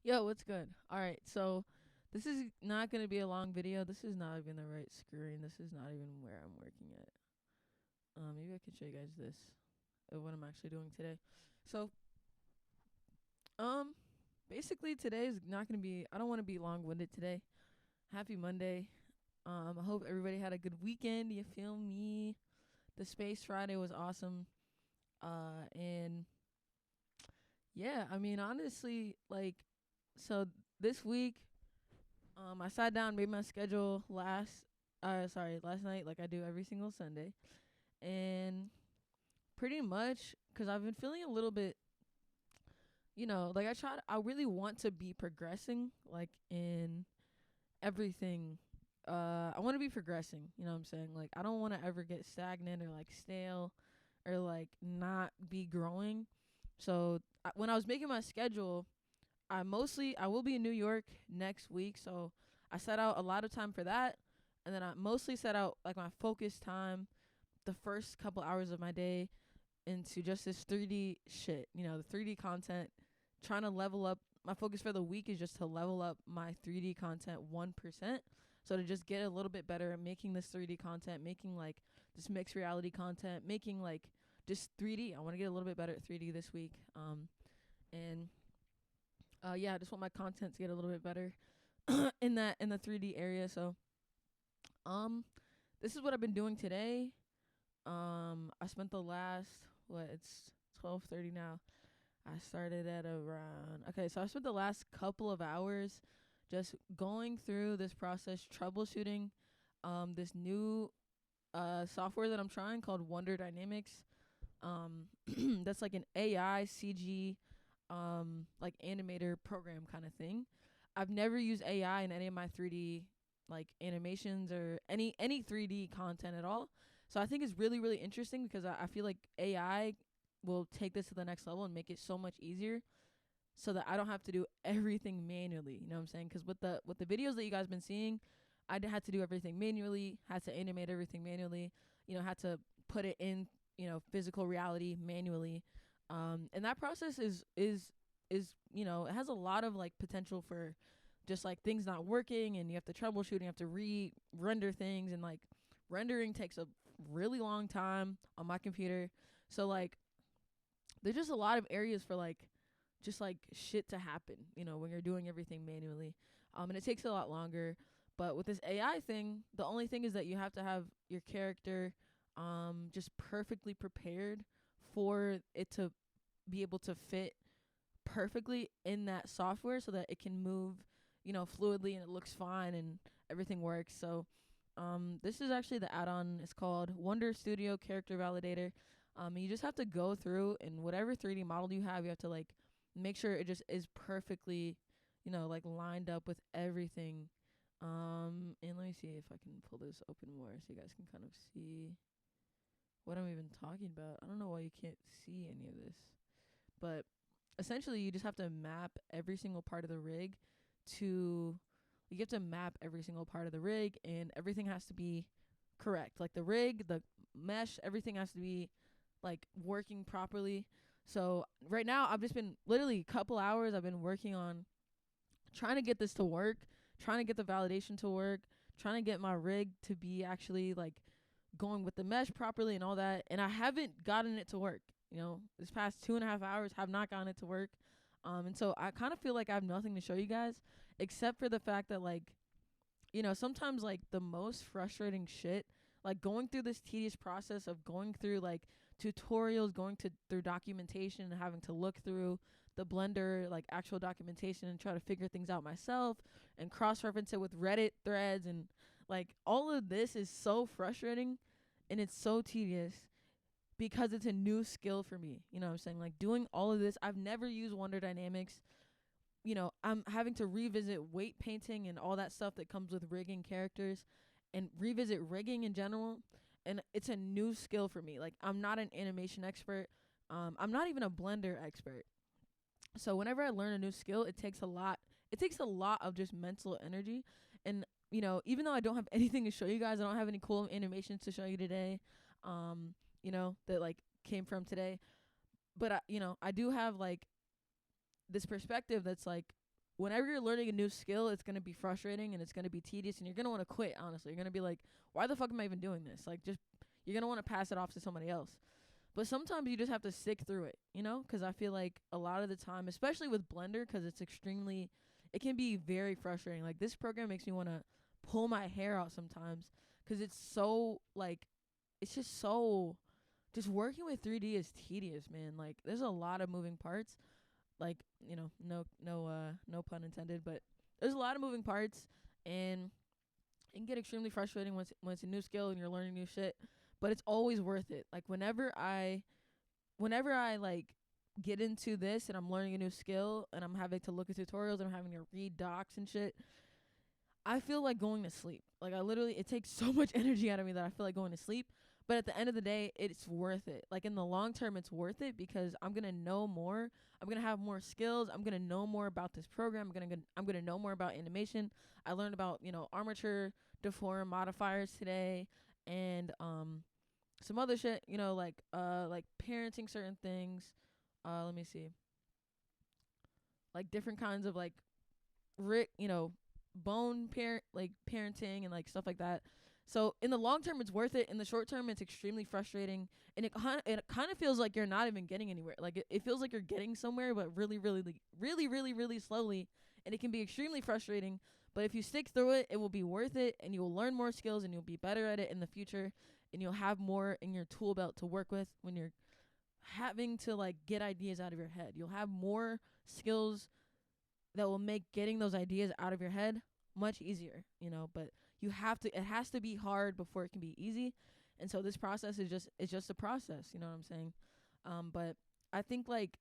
Yo, what's good? All right, so this is not gonna be a long video. This is not even the right screen. This is not even where I'm working at. Maybe I can show you guys this of what I'm actually doing today. So, um, basically today is not gonna be. I don't want to be long-winded today. Happy Monday. I hope everybody had a good weekend. You feel me? The Space Friday was awesome. And yeah, I mean honestly, like, so this week I sat down, made my schedule last night, like I do every single Sunday, and pretty much because I've been feeling a little bit, like I really want to be progressing, like in everything. I want to be progressing. You know what I'm saying? Like I don't want to ever get stagnant or like stale, or like not be growing. So when I was making my schedule, I will be in New York next week, so I set out a lot of time for that, and then I mostly set out like my focus time, the first couple hours of my day into just this 3D shit, the 3D content, trying to level up. My focus for the week is just to level up my 3D content 1%. So to just get a little bit better at making this 3D content, making like this mixed reality content, making like just 3D. I want to get a little bit better at 3D this week. And yeah, I just want my content to get a little bit better in the 3D area. So um this is what I've been doing today. I spent the last, it's 12:30 now. I started at around, okay, so I spent the last couple of hours just going through this process, troubleshooting this new software that I'm trying called Wonder Dynamics. That's like an AI CG like animator program kind of thing. I've never used AI in any of my 3D like animations or any 3D content at all. So I think it's really really interesting because I feel like AI will take this to the next level and make it so much easier so that I don't have to do everything manually. You know what I'm saying? Because with the videos that you guys been seeing, had to do everything manually, had to animate everything manually, had to put it in, physical reality manually. And that process is it has a lot of like potential for just like things not working, and you have to troubleshoot and you have to render things, and like rendering takes a really long time on my computer. So like there's just a lot of areas for like just like shit to happen, when you're doing everything manually. And it takes a lot longer. But with this AI thing, the only thing is that you have to have your character just perfectly prepared for it to be able to fit perfectly in that software so that it can move, fluidly, and it looks fine and everything works. So this is actually the add-on. It's called Wonder Studio Character Validator. You just have to go through, and whatever 3D model you have, you have to like make sure it just is perfectly, like lined up with everything. And let me see if I can pull this open more so you guys can kind of see what I'm even talking about. I don't know why you can't see any of this, but essentially you just have to map every single part of the rig to you have to map every single part of the rig, and everything has to be correct. Like the rig, the mesh, everything has to be like working properly. So right now I've just been literally a couple hours I've been working on trying to get this to work, trying to get the validation to work, trying to get my rig to be actually like going with the mesh properly and all that. And I haven't gotten it to work. This past 2.5 hours have not gotten it to work. And so I kind of feel like I have nothing to show you guys except for the fact that like, sometimes like the most frustrating shit, like going through this tedious process of going through like tutorials, through documentation, and having to look through the Blender like actual documentation and try to figure things out myself and cross reference it with Reddit threads, and like all of this is so frustrating and it's so tedious because it's a new skill for me. You know what I'm saying? Like doing all of this, I've never used Wonder Dynamics. I'm having to revisit weight painting and all that stuff that comes with rigging characters and revisit rigging in general. And it's a new skill for me. Like I'm not an animation expert. I'm not even a Blender expert. So whenever I learn a new skill, it takes a lot. It takes a lot of just mental energy. And even though I don't have anything to show you guys, I don't have any cool animations to show you today. That like came from today. But I do have like this perspective that's like whenever you're learning a new skill, it's going to be frustrating and it's going to be tedious and you're going to want to quit, honestly. You're going to be like, why the fuck am I even doing this? Like, just, you're going to want to pass it off to somebody else. But sometimes you just have to stick through it, you know? Because I feel like a lot of the time, especially with Blender, because it can be very frustrating. Like, this program makes me want to pull my hair out sometimes because it's so, like, it's just so, just working with 3D is tedious, man. Like, there's a lot of moving parts. Like, you know, no pun intended, but there's a lot of moving parts, and it can get extremely frustrating when it's a new skill and you're learning new shit. But it's always worth it. Like, whenever I like get into this and I'm learning a new skill and I'm having to look at tutorials and I'm having to read docs and shit, I feel like going to sleep. Like, it takes so much energy out of me that I feel like going to sleep. But at the end of the day, it's worth it. Like, in the long term, it's worth it because I'm going to know more. I'm going to have more skills. I'm going to know more about this program. I'm going to know more about animation. I learned about, you know, armature, deform, modifiers today, and some other shit, you know, like parenting certain things. Let me see. Like, different kinds of, like, you know, parenting and like stuff like that. So in the long term, it's worth it. In the short term, it's extremely frustrating, and it kind of feels like you're not even getting anywhere. Like, it feels like you're getting somewhere, but really slowly, and it can be extremely frustrating. But if you stick through it, it will be worth it, and you will learn more skills, and you'll be better at it in the future, and you'll have more in your tool belt to work with when you're having to, like, get ideas out of your head. You'll have more skills that will make getting those ideas out of your head much easier, you know. But it has to be hard before it can be easy. And so this process is just a process, you know what I'm saying? But I think, like,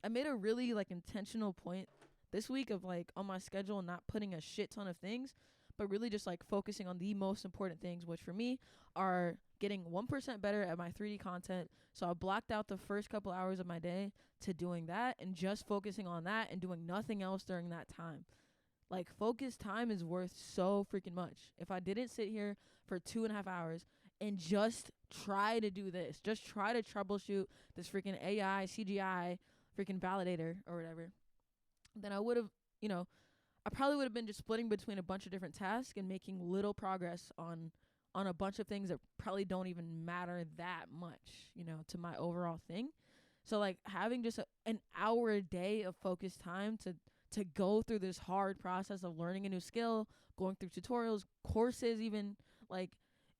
I made a really, like, intentional point this week of, like, on my schedule, not putting a shit ton of things, but really just, like, focusing on the most important things, which for me are getting 1% better at my 3D content. So I blocked out the first couple hours of my day to doing that and just focusing on that and doing nothing else during that time. Like, focus time is worth so freaking much. If I didn't sit here for 2.5 hours and just try to do this, just try to troubleshoot this freaking AI, CGI, freaking validator or whatever, then I would have, you know, I probably would have been just splitting between a bunch of different tasks and making little progress on a bunch of things that probably don't even matter that much, you know, to my overall thing. So, like, having just an hour a day of focused time to go through this hard process of learning a new skill, going through tutorials, courses even, like,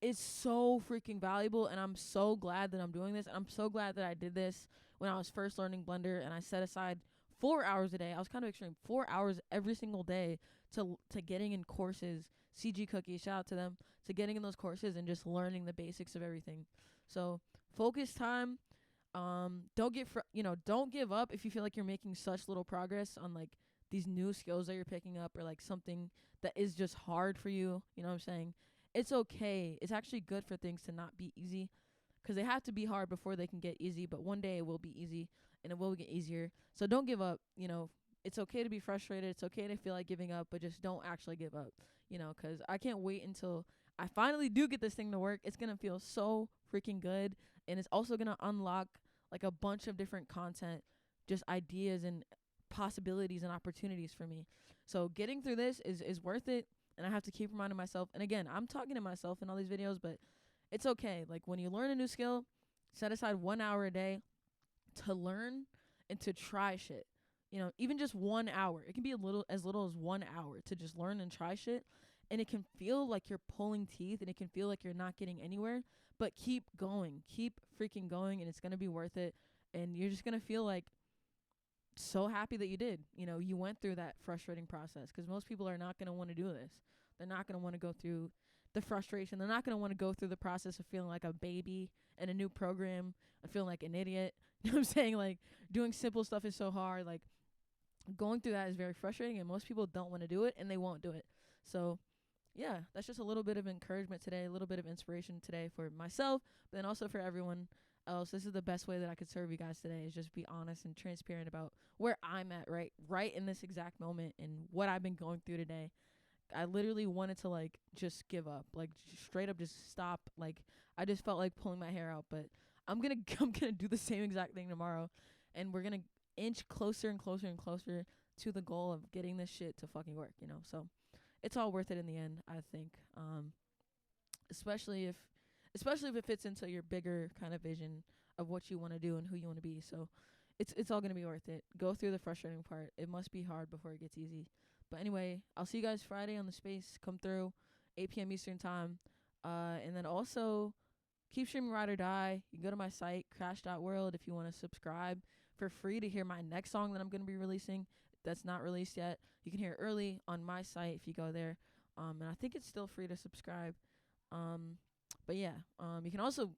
is so freaking valuable. And I'm so glad that I'm doing this. And I'm so glad that I did this when I was first learning Blender, and I set aside 4 hours a day. I was kind of extreme. 4 hours every single day to getting in courses. CG Cookie, shout out to them, to getting in those courses and just learning the basics of everything. So focus time. Don't don't give up if you feel like you're making such little progress on, like, these new skills that you're picking up, or like something that is just hard for you. You know what I'm saying? It's okay. It's actually good for things to not be easy, because they have to be hard before they can get easy. But one day it will be easy, and it will get easier. So don't give up. You know, it's okay to be frustrated. It's okay to feel like giving up, but just don't actually give up. You know, because I can't wait until I finally do get this thing to work. It's gonna feel so freaking good, and it's also gonna unlock, like, a bunch of different content, just ideas and possibilities and opportunities for me. So getting through this is worth it, and I have to keep reminding myself. And again, I'm talking to myself in all these videos, but it's okay. Like, when you learn a new skill, set aside 1 hour a day to learn and to try shit. You know, even just 1 hour. It can be as little as 1 hour to just learn and try shit. And it can feel like you're pulling teeth, and it can feel like you're not getting anywhere. But keep going. Keep freaking going, and it's going to be worth it. And you're just going to feel, like, so happy that you did. You know, you went through that frustrating process, because most people are not going to want to do this. They're not going to want to go through the frustration. They're not going to want to go through the process of feeling like a baby in a new program and feeling like an idiot. You know what I'm saying? Like, doing simple stuff is so hard. Like, going through that is very frustrating, and most people don't want to do it, and they won't do it. So yeah, that's just a little bit of encouragement today, a little bit of inspiration today for myself, but then also for everyone else. This is the best way that I could serve you guys today, is just be honest and transparent about where I'm at right in this exact moment and what I've been going through today. I literally wanted to, like, just give up, like, straight up just stop. Like, I just felt like pulling my hair out, but I'm gonna do the same exact thing tomorrow, and we're gonna inch closer and closer and closer to the goal of getting this shit to fucking work, you know. So it's all worth it in the end, I think. Especially if it fits into your bigger kind of vision of what you want to do and who you want to be. So it's all gonna be worth it. Go through the frustrating part. It must be hard before it gets easy. But anyway, I'll see you guys Friday on the space. Come through, 8 p.m. Eastern time. And then also keep streaming Ride or Die. You can go to my site, krash.world, if you want to subscribe for free to hear my next song that I'm going to be releasing that's not released yet. You can hear it early on my site if you go there. And I think it's still free to subscribe. But yeah, you can also,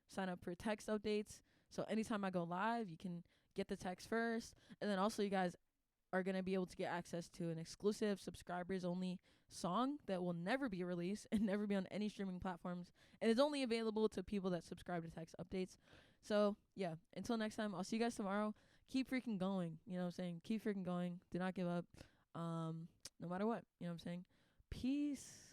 sign up for text updates. So anytime I go live, you can get the text first. And then also you guys are going to be able to get access to an exclusive subscribers only song that will never be released and never be on any streaming platforms. And it's only available to people that subscribe to text updates. So yeah, until next time, I'll see you guys tomorrow. Keep freaking going. You know what I'm saying? Keep freaking going. Do not give up. No matter what. You know what I'm saying? Peace.